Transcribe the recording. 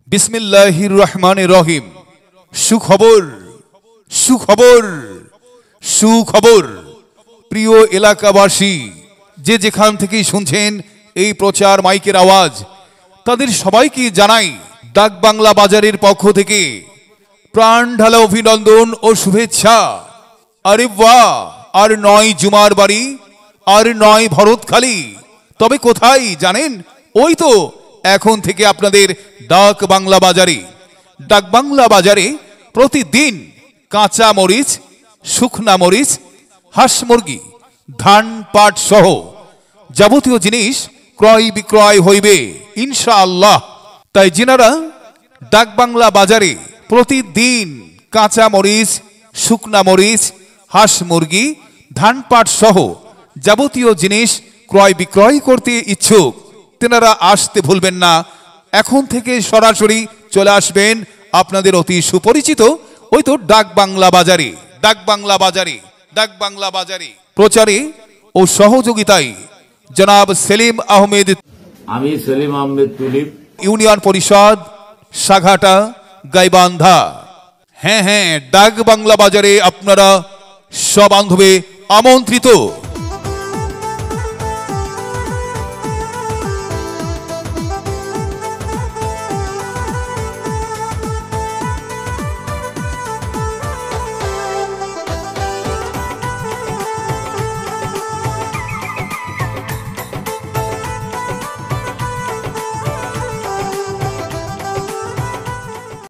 বিসমিল্লাহির রহমানির রহিম। সুখবর সুখবর সুখবর প্রিয় এলাকাবাসী, যে যেখান থেকে শুনছেন এই প্রচার মাইকের আওয়াজ, তাদের সবাইকে জানাই ডাক বাংলা বাজারের পক্ষ থেকে প্রাণ ঢালা অভিনন্দন ও শুভেচ্ছা। আরে বাহ, আর নয় জুমার বাড়ি, আর নয় ভরতখালি, তবে কোথায় জানেন? ওই তো এখন থেকে আপনাদের ডাক বাংলা বাজারে। ডাক বাংলা বাজারে প্রতিদিন কাঁচা মরিচ, শুকনা মরিচ, হাঁস মুরগি, ধান পাট সহ যাবতীয় জিনিস ক্রয় বিক্রয় হইবে ইনশাআল্লাহ। তাই যিনারা ডাক বাংলা বাজারে প্রতিদিন কাঁচা মরিচ, শুকনা মরিচ, হাঁস মুরগি, ধান পাট সহ যাবতীয় জিনিস ক্রয় বিক্রয় করতে ইচ্ছুক, তেনারা আসতে ভুলবেন না। এখন থেকে সরাসরি চলে আসবেন আপনাদের অতি সুপরিচিত ওই তো ডাক বাংলা বাজারে। ডাক বাংলা বাজারে, ডাক বাংলা বাজারে প্রচারে ও সহযোগিতায় জনাব সেলিম আহমেদ, আমি সেলিম আহমেদ তুলিপ, ইউনিয়ন পরিষদ সাঘাটা গাইবান্ধা। হ্যাঁ, ডাক বাংলা বাজারে আপনারা সবান্ধবে আমন্ত্রিত।